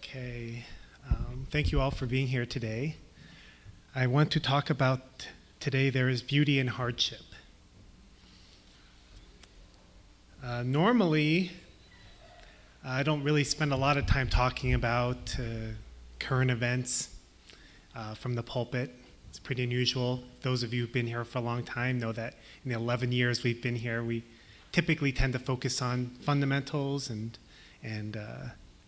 Okay, thank you all for being here today. I want to talk about today there is beauty in hardship. Normally, I don't really spend a lot of time talking about current events from the pulpit. It's pretty unusual. Those of you who've been here for a long time know that in the 11 years we've been here, we typically tend to focus on fundamentals and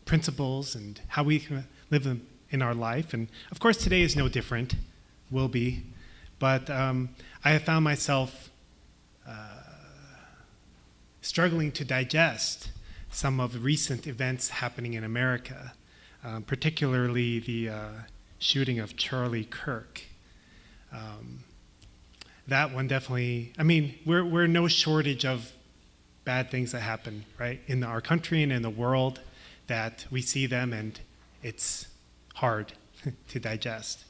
principles and how we live in our life. And of course, today is no different, will be. But I have found myself struggling to digest some of the recent events happening in America, particularly the shooting of Charlie Kirk. That one definitely, I mean, we're no shortage of bad things that happen, right, in our country and in the world, that we see them and it's hard to digest.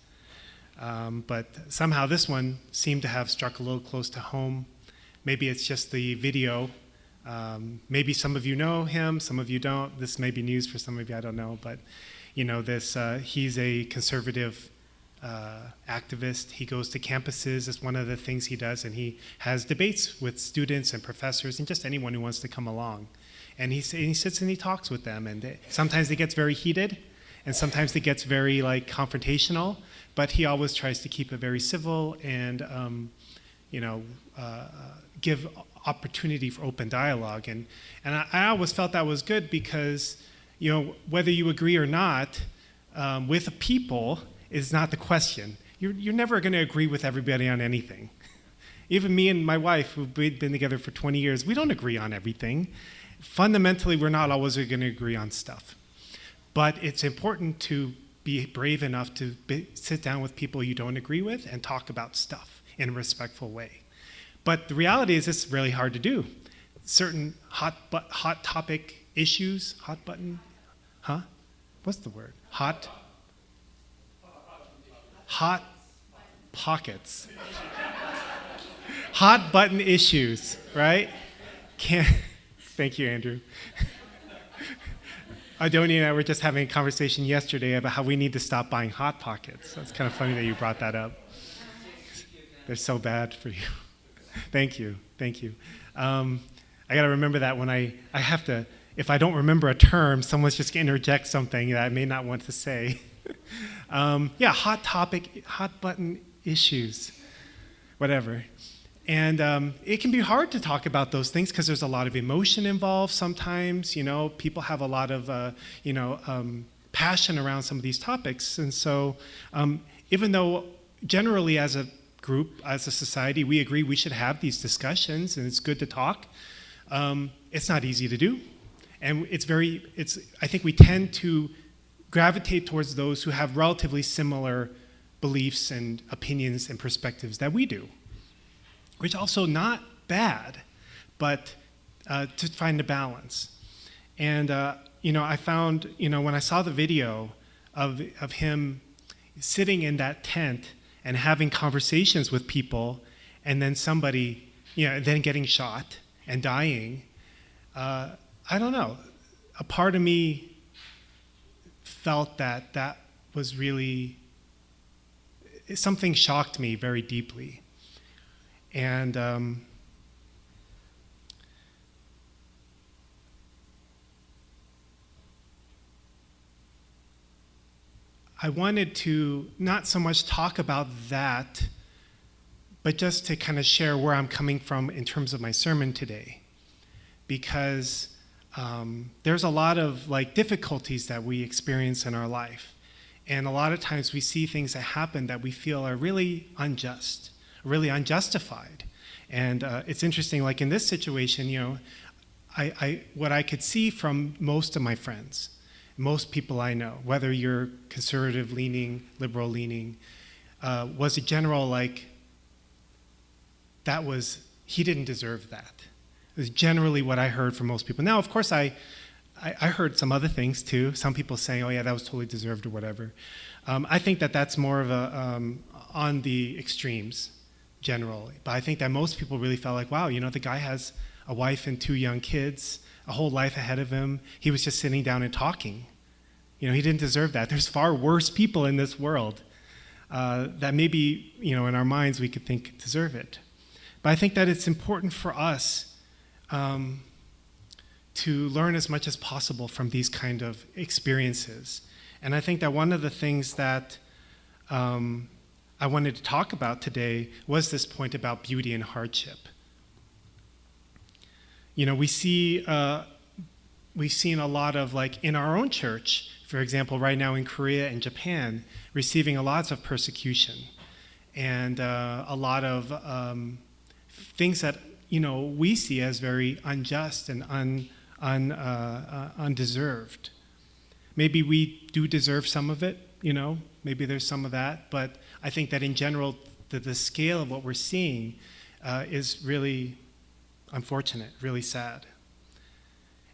But somehow this one seemed to have struck a little close to home. Maybe it's just the video. Maybe some of you know him, some of you don't. This may be news for some of you, I don't know. But, you know, he's a conservative activist. He goes to campuses. It's one of the things he does. And he has debates with students and professors and just anyone who wants to come along. And he sits and he talks with them. And sometimes it gets very heated. And sometimes it gets very, confrontational. But he always tries to keep it very civil and, give opportunity for open dialogue. And I always felt that was good because, whether you agree or not, with people is not the question. You're never going to agree with everybody on anything. Even me and my wife, who've been together for 20 years, we don't agree on everything. Fundamentally, we're not always going to agree on stuff. But it's important to be brave enough to sit down with people you don't agree with and talk about stuff in a respectful way. But the reality is it's really hard to do. Certain hot topic issues, hot button, what's the word? Hot pockets. Hot button issues, right? Thank you, Andrew. Adonia and I were just having a conversation yesterday about how we need to stop buying Hot Pockets. That's kind of funny that you brought that up. They're so bad for you. Thank you. I got to remember that when I have to, if I don't remember a term, someone's just going to interject something that I may not want to say. Hot topic, hot button issues, whatever. And it can be hard to talk about those things because there's a lot of emotion involved sometimes. People have a lot of, passion around some of these topics. And so even though generally as a group, as a society, we agree we should have these discussions and it's good to talk, it's not easy to do. And I think we tend to gravitate towards those who have relatively similar beliefs and opinions and perspectives that we do. Which also not bad, but to find a balance. And, I found, when I saw the video of him sitting in that tent and having conversations with people, and then somebody, then getting shot and dying, I don't know. A part of me felt that was really, something shocked me very deeply. And I wanted to not so much talk about that, but just to kind of share where I'm coming from in terms of my sermon today. Because there's a lot of difficulties that we experience in our life. And a lot of times we see things that happen that we feel are really unjust. Really unjustified. And it's interesting, like in this situation, what I could see from most of my friends, most people I know, whether you're conservative leaning, liberal leaning, was a general he didn't deserve that. It was generally what I heard from most people. Now, of course, I heard some other things too. Some people saying, oh yeah, that was totally deserved or whatever. I think that's more of on the extremes. Generally. But I think that most people really felt like, wow, the guy has a wife and 2 young kids, a whole life ahead of him. He was just sitting down and talking He didn't deserve that. There's far worse people in this world that maybe, in our minds we could think deserve it. But I think that it's important for us to learn as much as possible from these kind of experiences. And I think that one of the things that I wanted to talk about today was this point about beauty and hardship. We've seen a lot of, like, in our own church, for example, right now in Korea and Japan, receiving a lot of persecution and a lot of things that, we see as very unjust and undeserved. Maybe we do deserve some of it, maybe there's some of that, but I think that in general, the scale of what we're seeing is really unfortunate, really sad.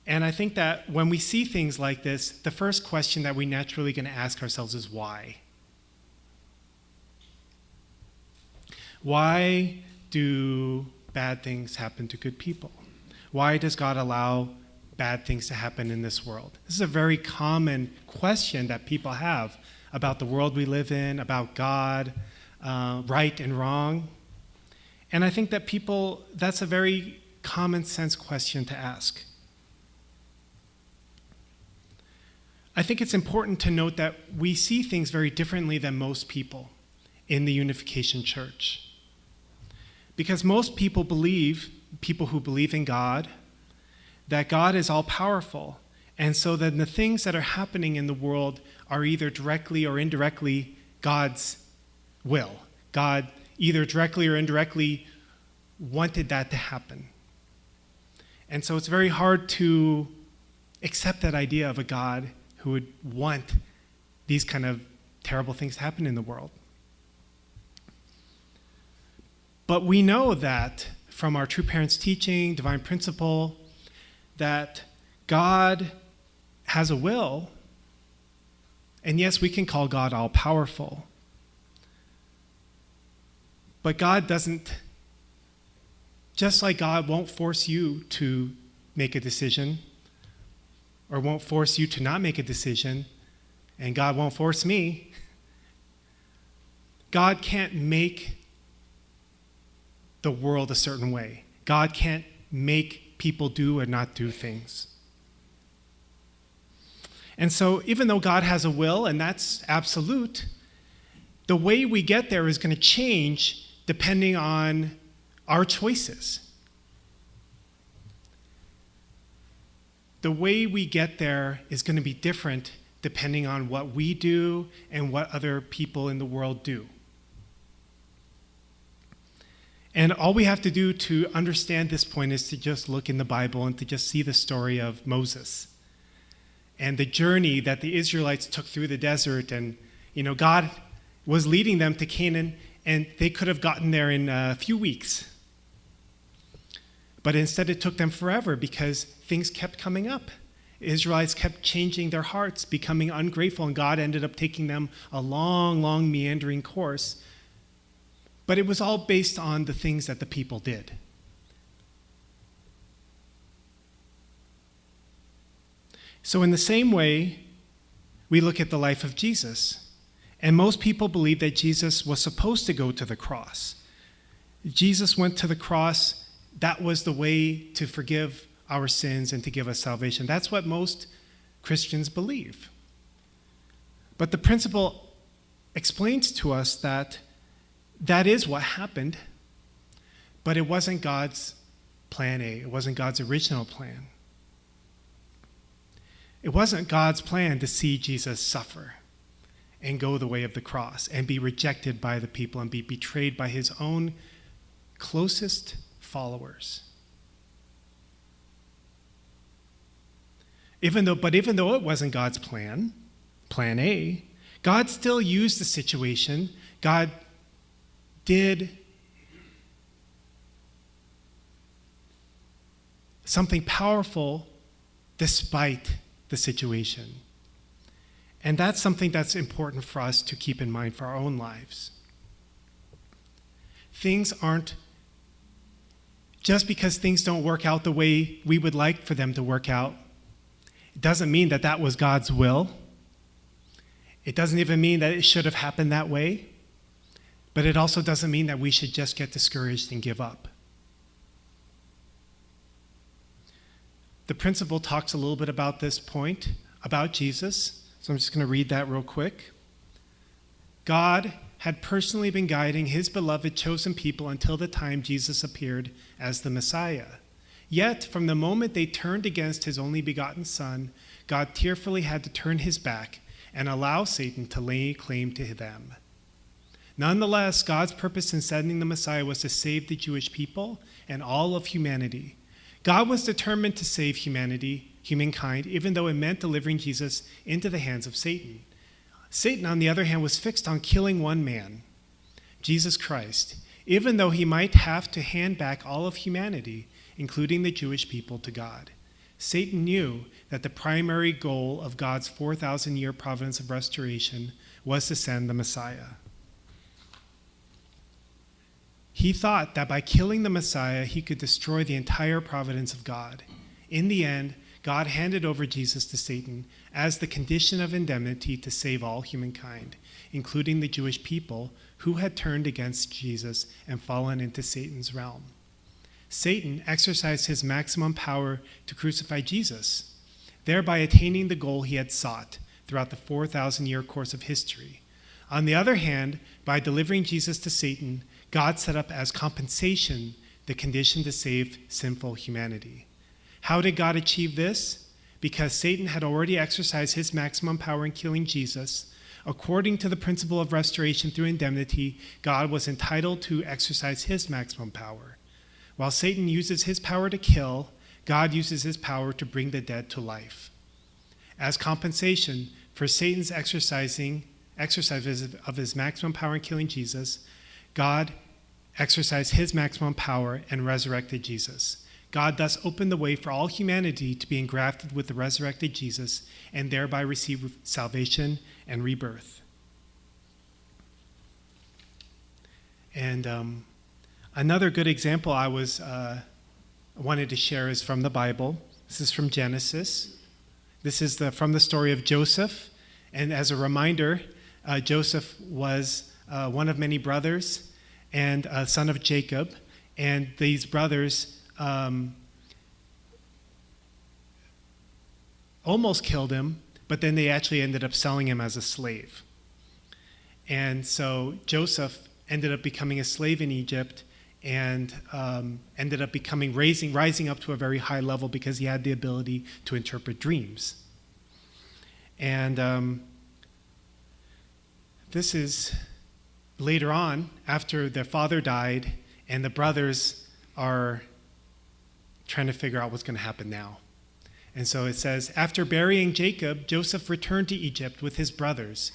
And I think that when we see things like this, the first question that we naturally going to ask ourselves is why? Why do bad things happen to good people? Why does God allow bad things to happen in this world? This is a very common question that people have about the world we live in, about God, right and wrong. And I think that that's a very common sense question to ask. I think it's important to note that we see things very differently than most people in the Unification Church. Because most people who believe in God, that God is all-powerful, and so then the things that are happening in the world are either directly or indirectly God's will. God either directly or indirectly wanted that to happen. And so it's very hard to accept that idea of a God who would want these kind of terrible things to happen in the world. But we know that from our True Parents teaching, divine principle, that God has a will, and yes, we can call God all-powerful. But God doesn't, just like God won't force you to make a decision, or won't force you to not make a decision, and God won't force me, God can't make the world a certain way. God can't make people do or not do things. And so even though God has a will, and that's absolute, the way we get there is going to change depending on our choices. The way we get there is going to be different depending on what we do and what other people in the world do. And all we have to do to understand this point is to just look in the Bible and to just see the story of Moses and the journey that the Israelites took through the desert. And, God was leading them to Canaan, and they could have gotten there in a few weeks. But instead it took them forever because things kept coming up. Israelites kept changing their hearts, becoming ungrateful, and God ended up taking them a long, long meandering course. But it was all based on the things that the people did. So in the same way, we look at the life of Jesus. And most people believe that Jesus was supposed to go to the cross. Jesus went to the cross. That was the way to forgive our sins and to give us salvation. That's what most Christians believe. But the principle explains to us that that is what happened, but it wasn't God's plan A. It wasn't God's original plan. It wasn't God's plan to see Jesus suffer and go the way of the cross and be rejected by the people and be betrayed by his own closest followers. Even though it wasn't God's plan A, God still used the situation. God did something powerful despite the situation. And that's something that's important for us to keep in mind for our own lives. Things aren't, just because things don't work out the way we would like for them to work out, it doesn't mean that that was God's will. It doesn't even mean that it should have happened that way, but it also doesn't mean that we should just get discouraged and give up. The principle talks a little bit about this point, about Jesus, so I'm just going to read that real quick. God had personally been guiding his beloved chosen people until the time Jesus appeared as the Messiah. Yet, from the moment they turned against his only begotten Son, God tearfully had to turn his back and allow Satan to lay claim to them. Nonetheless, God's purpose in sending the Messiah was to save the Jewish people and all of humanity. God was determined to save humankind, even though it meant delivering Jesus into the hands of Satan. Satan, on the other hand, was fixed on killing one man, Jesus Christ, even though he might have to hand back all of humanity, including the Jewish people, to God. Satan knew that the primary goal of God's 4,000-year providence of restoration was to send the Messiah. He thought that by killing the Messiah, he could destroy the entire providence of God. In the end, God handed over Jesus to Satan as the condition of indemnity to save all humankind, including the Jewish people who had turned against Jesus and fallen into Satan's realm. Satan exercised his maximum power to crucify Jesus, thereby attaining the goal he had sought throughout the 4,000-year course of history. On the other hand, by delivering Jesus to Satan, God set up as compensation the condition to save sinful humanity. How did God achieve this? Because Satan had already exercised his maximum power in killing Jesus. According to the principle of restoration through indemnity, God was entitled to exercise his maximum power. While Satan uses his power to kill, God uses his power to bring the dead to life. As compensation for Satan's exercise of his maximum power in killing Jesus, God exercised his maximum power and resurrected Jesus. God thus opened the way for all humanity to be engrafted with the resurrected Jesus and thereby receive salvation and rebirth. And another good example I wanted to share is from the Bible. This is from Genesis. This is from the story of Joseph. And as a reminder, Joseph was one of many brothers and a son of Jacob. And these brothers almost killed him, but then they actually ended up selling him as a slave. And so Joseph ended up becoming a slave in Egypt and ended up rising up to a very high level because he had the ability to interpret dreams. And this is later on, after their father died, and the brothers are trying to figure out what's going to happen now. And so it says, after burying Jacob, Joseph returned to Egypt with his brothers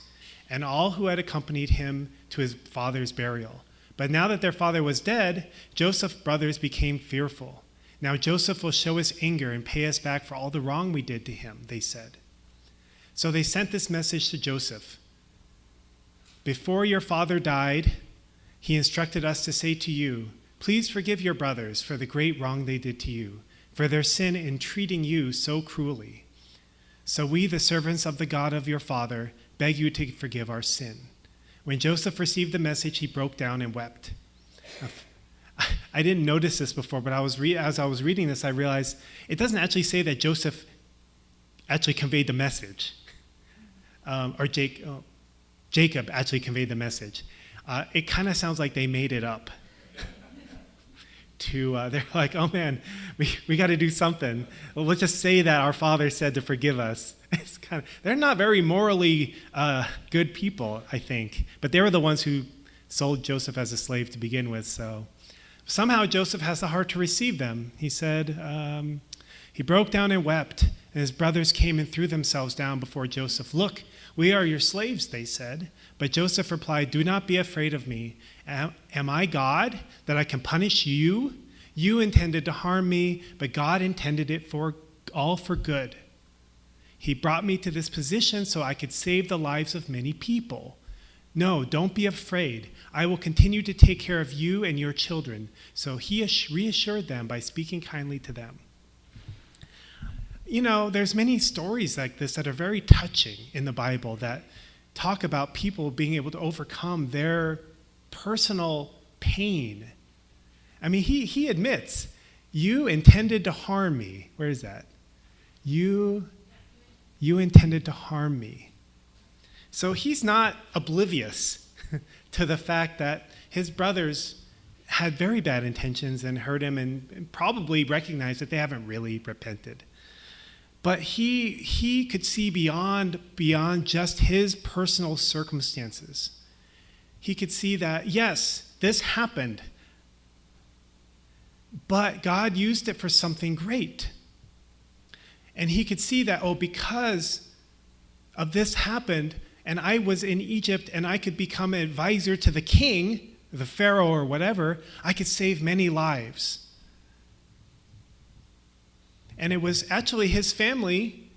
and all who had accompanied him to his father's burial. But now that their father was dead, Joseph's brothers became fearful. Now Joseph will show his anger and pay us back for all the wrong we did to him, they said. So they sent this message to Joseph. Before your father died, he instructed us to say to you, please forgive your brothers for the great wrong they did to you, for their sin in treating you so cruelly. So we, the servants of the God of your father, beg you to forgive our sin. When Joseph received the message, he broke down and wept. I didn't notice this before, but as I was reading this, I realized it doesn't actually say that Joseph actually conveyed the message, or Jacob actually conveyed the message. It kind of sounds like they made it up. They're like, oh man, we got to do something. Well, let's just say that our father said to forgive us. They're not very morally good people, I think. But they were the ones who sold Joseph as a slave to begin with. So somehow Joseph has the heart to receive them. He said, he broke down and wept, and his brothers came and threw themselves down before Joseph. Look, we are your slaves, they said. But Joseph replied, do not be afraid of me. Am I God that I can punish you? You intended to harm me, but God intended it all for good. He brought me to this position so I could save the lives of many people. No, don't be afraid. I will continue to take care of you and your children. So he reassured them by speaking kindly to them. You know, there's many stories like this that are very touching in the Bible that talk about people being able to overcome their personal pain. I mean, he admits, you intended to harm me. Where is that? You intended to harm me. So he's not oblivious to the fact that his brothers had very bad intentions and hurt him and probably recognized that they haven't really repented. But he could see beyond just his personal circumstances. He could see that, yes, this happened, but God used it for something great. And he could see that, because of this happened, and I was in Egypt, and I could become an advisor to the king, the Pharaoh or whatever, I could save many lives. And it was actually his family,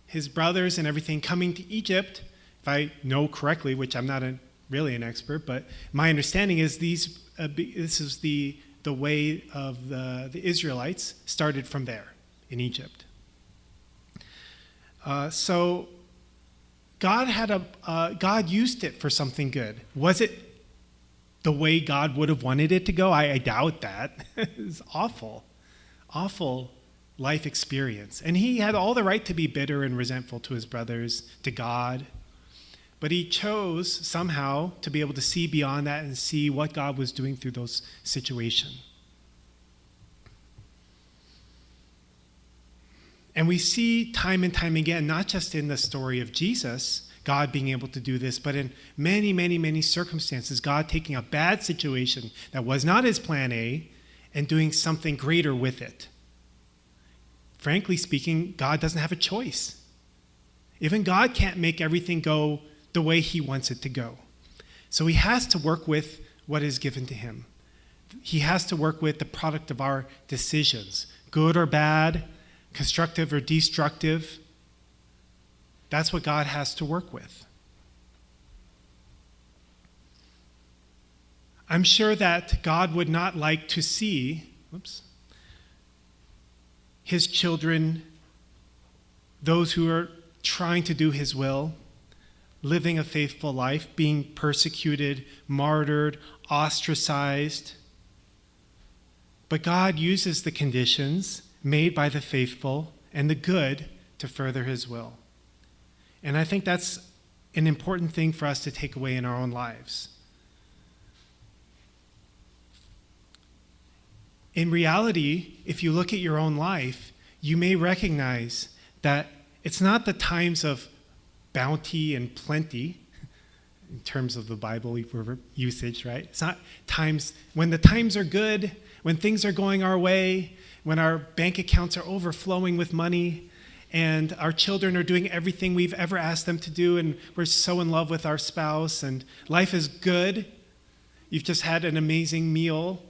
his brothers and everything, coming to Egypt, if I know correctly, which I'm not really an expert, but my understanding is this is the way of the Israelites started from there in Egypt. So God used it for something good. Was it the way God would have wanted it to go? I doubt that. It's awful life experience. And he had all the right to be bitter and resentful to his brothers, to God. But he chose somehow to be able to see beyond that and see what God was doing through those situations. And we see time and time again, not just in the story of Jesus, God being able to do this, but in many, many, many circumstances, God taking a bad situation that was not his plan A and doing something greater with it. Frankly speaking, God doesn't have a choice. Even God can't make everything go the way he wants it to go. So he has to work with what is given to him. He has to work with the product of our decisions, good or bad, constructive or destructive. That's what God has to work with. I'm sure that God would not like to see, his children, those who are trying to do his will, living a faithful life, being persecuted, martyred, ostracized. But God uses the conditions made by the faithful and the good to further his will. And I think that's an important thing for us to take away in our own lives. In reality, if you look at your own life, you may recognize that it's not the times of bounty and plenty, in terms of the Bible usage, right? It's not times when the times are good, when things are going our way, when our bank accounts are overflowing with money, and our children are doing everything we've ever asked them to do, and we're so in love with our spouse, and life is good. You've just had an amazing meal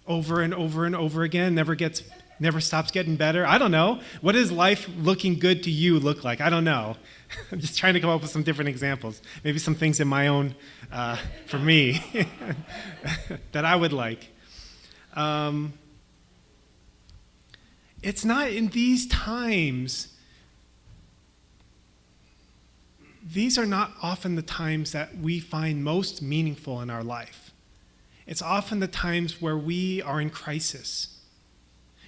over and over and over again, never stops getting better. I don't know. What does life looking good to you look like? I don't know. I'm just trying to come up with some different examples. Maybe some things in my own, for me, that I would like. It's not in these times. These are not often the times that we find most meaningful in our life. It's often the times where we are in crisis,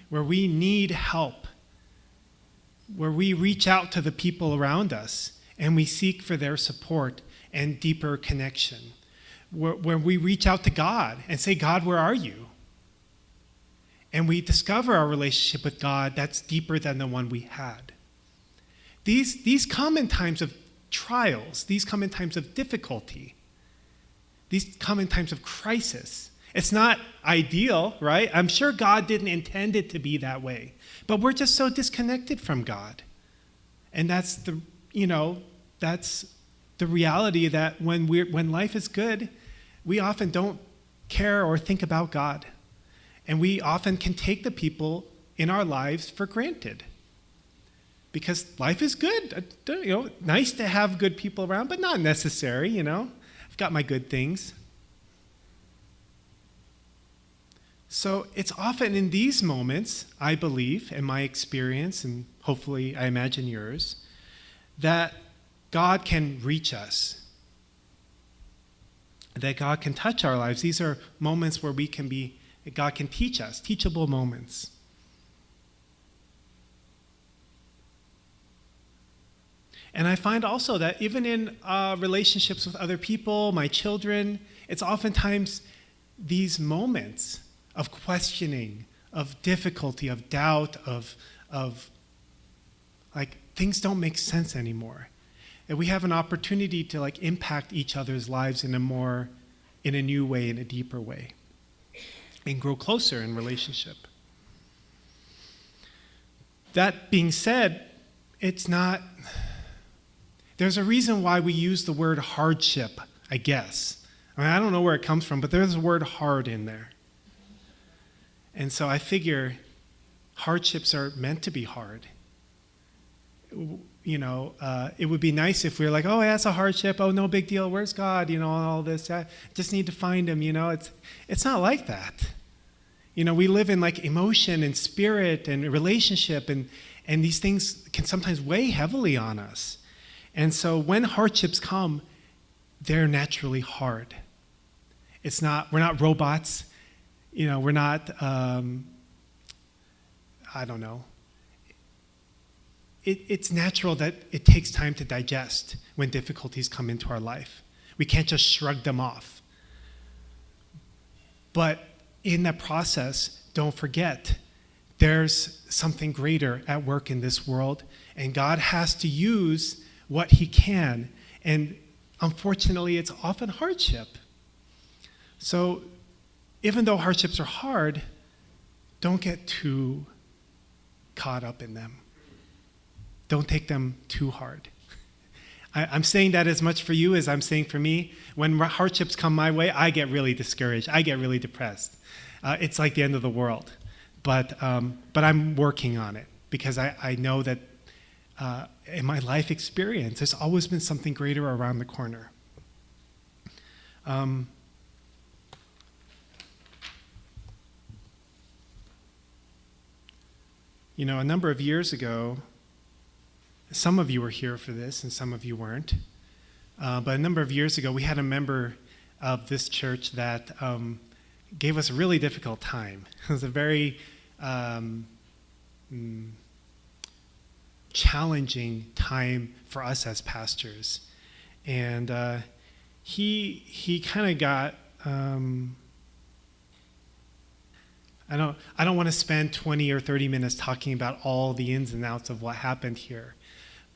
where we need help, where we reach out to the people around us and we seek for their support and deeper connection, where we reach out to God and say, God, where are you? And we discover our relationship with God that's deeper than the one we had. These come in times of trials. These come in times of difficulty. These come in times of crisis. It's not ideal, right? I'm sure God didn't intend it to be that way. But we're just so disconnected from God. And that's the reality that when life is good, we often don't care or think about God. And we often can take the people in our lives for granted. Because life is good. Nice to have good people around, but not necessary, I've got my good things. So it's often in these moments, I believe, in my experience, and hopefully I imagine yours, that God can reach us, that God can touch our lives. These are moments where God can teach us, teachable moments. And I find also that even in relationships with other people, my children, it's oftentimes these moments of questioning, of difficulty, of doubt, of like things don't make sense anymore. And we have an opportunity to like impact each other's lives in a new way, in a deeper way, and grow closer in relationship. That being said, there's a reason why we use the word hardship, I guess. I don't know where it comes from, but there's the word hard in there. And so I figure hardships are meant to be hard. It would be nice if we were like, oh, that's a hardship. Oh, no big deal. Where's God? All this. I just need to find him. It's not like that. We live in like emotion and spirit and relationship, and these things can sometimes weigh heavily on us. And so when hardships come, they're naturally hard. We're not robots. We're not, I don't know. It's natural that it takes time to digest when difficulties come into our life. We can't just shrug them off. But in that process, don't forget, there's something greater at work in this world, and God has to use what he can. And unfortunately, it's often hardship. So even though hardships are hard, don't get too caught up in them. Don't take them too hard. I'm saying that as much for you as I'm saying for me. When hardships come my way, I get really discouraged. I get really depressed. It's like the end of the world. But I'm working on it because I know that in my life experience, there's always been something greater around the corner. A number of years ago, some of you were here for this and some of you weren't, but a number of years ago, we had a member of this church that gave us a really difficult time. It was a very challenging time for us as pastors. And he kind of got, I don't want to spend 20 or 30 minutes talking about all the ins and outs of what happened here.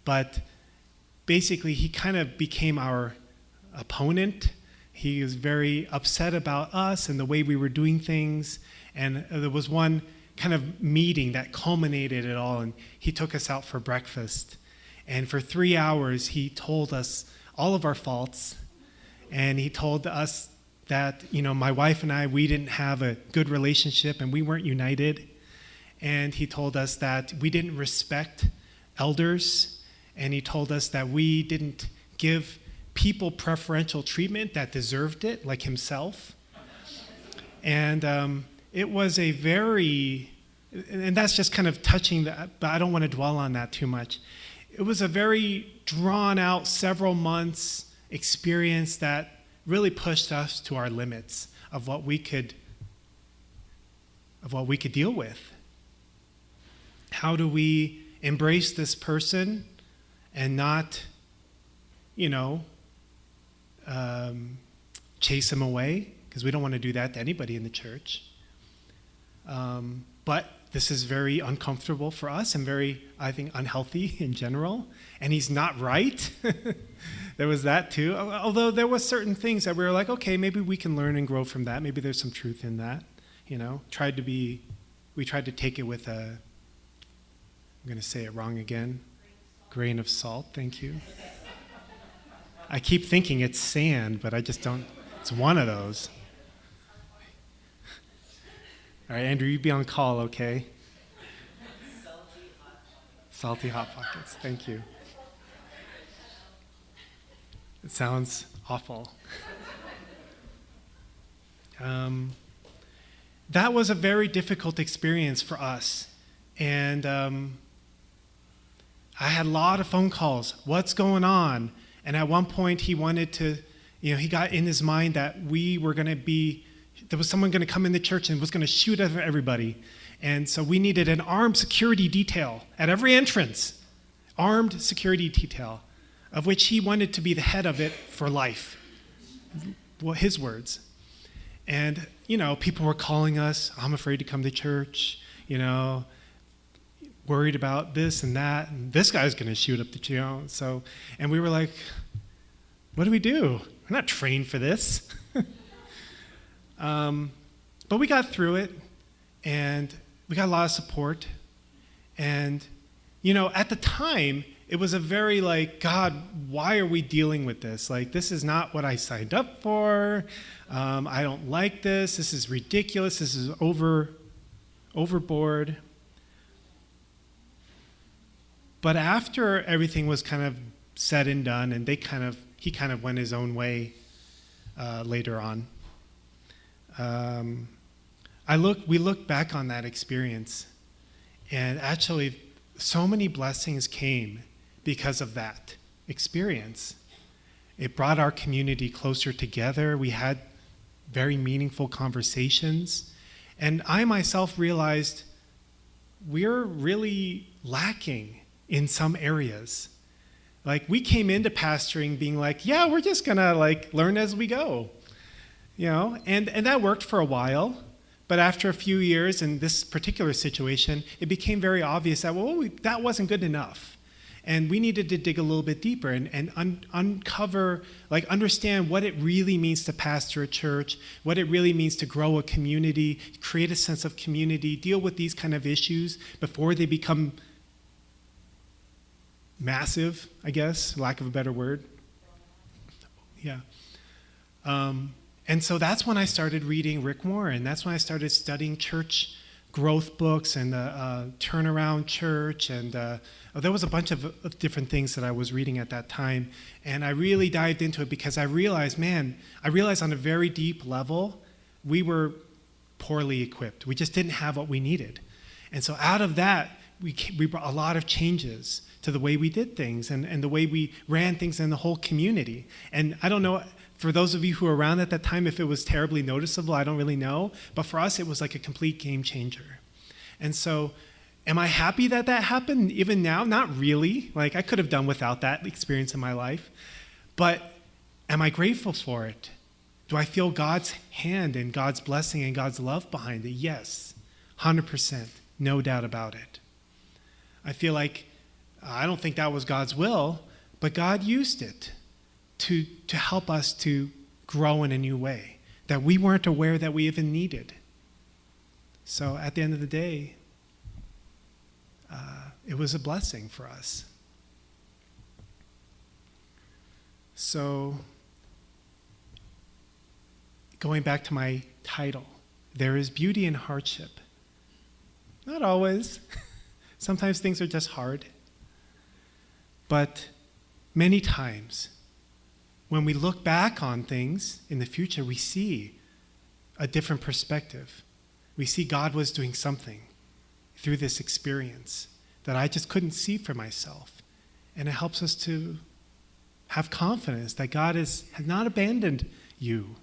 But basically, he kind of became our opponent. He was very upset about us and the way we were doing things. And there was one kind of meeting that culminated it all, and he took us out for breakfast. And for 3 hours, he told us all of our faults, and he told us that, my wife and I, we didn't have a good relationship and we weren't united. And he told us that we didn't respect elders, and he told us that we didn't give people preferential treatment that deserved it, like himself. And it was a very, and that's just kind of touching that, but I don't want to dwell on that too much. It was a very drawn out, several months experience that really pushed us to our limits of what we could deal with. How do we embrace this person and not, chase him away? Because we don't want to do that to anybody in the church. But this is very uncomfortable for us and very, I think, unhealthy in general. And he's not right. There was that too. Although there was certain things that we were like, okay, maybe we can learn and grow from that. Maybe there's some truth in that. We tried to take it with I'm going to say it wrong again. Grain of salt. Thank you. I keep thinking it's sand, but I just don't. It's one of those. All right, Andrew, you be on call, okay? Salty Hot Pockets. Thank you. It sounds awful. That was a very difficult experience for us. And I had a lot of phone calls. What's going on? And at one point he wanted to, he got in his mind that there was someone going to come in the church and was going to shoot at everybody. And so we needed an armed security detail at every entrance. Armed security detail, of which he wanted to be the head of it for life. Well, his words. And, people were calling us, I'm afraid to come to church, worried about this and that, and this guy's going to shoot up the, so, and we were like, what do we do? We're not trained for this. But we got through it, and we got a lot of support. And, at the time, it was a very God, why are we dealing with this? This is not what I signed up for. I don't like this. This is ridiculous. This is overboard. But after everything was kind of said and done, and he kind of went his own way later on. We look back on that experience, and actually, so many blessings came because of that experience. It brought our community closer together. We had very meaningful conversations. And I myself realized we're really lacking in some areas. We came into pastoring being we're just gonna learn as we go. And that worked for a while. But after a few years in this particular situation, it became very obvious that, that wasn't good enough. And we needed to dig a little bit deeper and uncover, understand what it really means to pastor a church, what it really means to grow a community, create a sense of community, deal with these kind of issues before they become massive, I guess, lack of a better word. Yeah. And so that's when I started reading Rick Warren. That's when I started studying church growth books and Turnaround Church. And there was a bunch of different things that I was reading at that time. And I really dived into it because I realized on a very deep level, we were poorly equipped. We just didn't have what we needed. And so out of that, we brought a lot of changes to the way we did things and the way we ran things in the whole community. And I don't know, for those of you who were around at that time, if it was terribly noticeable, I don't really know. But for us, it was like a complete game changer. And so, am I happy that happened even now? Not really. I could have done without that experience in my life. But am I grateful for it? Do I feel God's hand and God's blessing and God's love behind it? Yes, 100%, no doubt about it. I feel I don't think that was God's will, but God used it to help us to grow in a new way that we weren't aware that we even needed. So at the end of the day, it was a blessing for us. So going back to my title, there is beauty in hardship. Not always. Sometimes things are just hard. But many times, when we look back on things in the future, we see a different perspective. We see God was doing something through this experience that I just couldn't see for myself. And it helps us to have confidence that God has not abandoned you.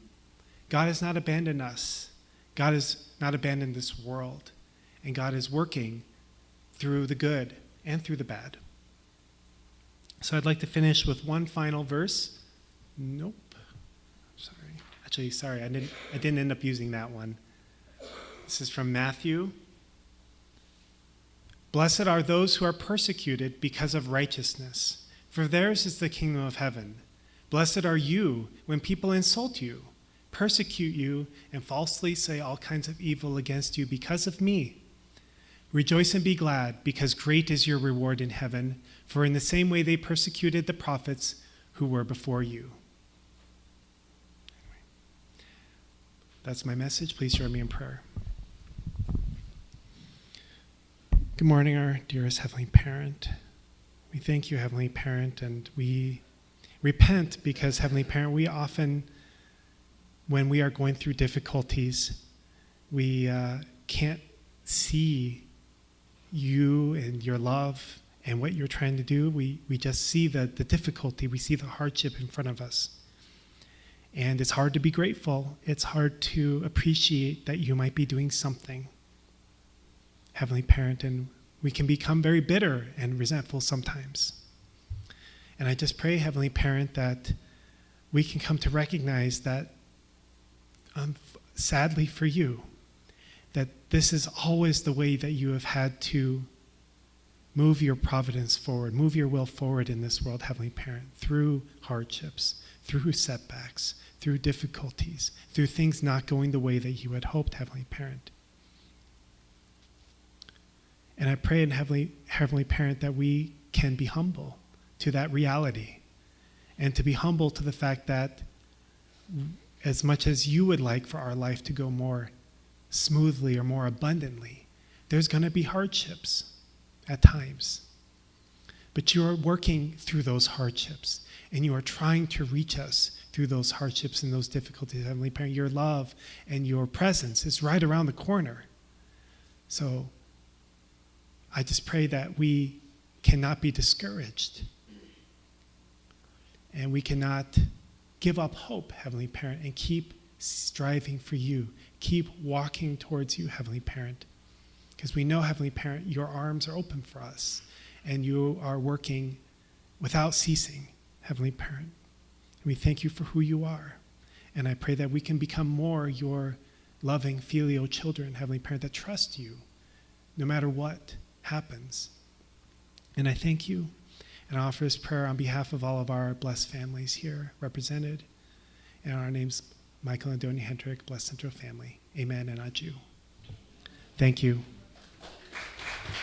God has not abandoned us. God has not abandoned this world. And God is working through the good and through the bad. So I'd like to finish with one final verse. Nope. Sorry. I didn't end up using that one. This is from Matthew. Blessed are those who are persecuted because of righteousness, for theirs is the kingdom of heaven. Blessed are you when people insult you, persecute you, and falsely say all kinds of evil against you because of me. Rejoice and be glad, because great is your reward in heaven, for in the same way they persecuted the prophets who were before you. That's my message. Please join me in prayer. Good morning, our dearest Heavenly Parent. We thank you, Heavenly Parent, and we repent because, Heavenly Parent, we often, when we are going through difficulties, we can't see you and your love and what you're trying to do. We just see the difficulty. We see the hardship in front of us. And it's hard to be grateful. It's hard to appreciate that you might be doing something, Heavenly Parent, and we can become very bitter and resentful sometimes. And I just pray, Heavenly Parent, that we can come to recognize that, sadly for you, that this is always the way that you have had to move your providence forward, move your will forward in this world, Heavenly Parent, through hardships, through setbacks, through difficulties, through things not going the way that you had hoped, Heavenly Parent. And I pray in Heavenly Parent that we can be humble to that reality, and to be humble to the fact that as much as you would like for our life to go more smoothly or more abundantly, there's going to be hardships at times. But you are working through those hardships, and you are trying to reach us through those hardships and those difficulties, Heavenly Parent. Your love and your presence is right around the corner. So I just pray that we cannot be discouraged, and we cannot give up hope, Heavenly Parent, and keep striving for you. Keep walking towards you, Heavenly Parent. Because we know, Heavenly Parent, your arms are open for us, and you are working without ceasing, Heavenly Parent. We thank you for who you are. And I pray that we can become more your loving, filial children, Heavenly Parent, that trust you no matter what happens. And I thank you. And I offer this prayer on behalf of all of our blessed families here represented. And our name's Michael and Donnie Hendrick, Blessed Central Family. Amen and adieu. Thank you.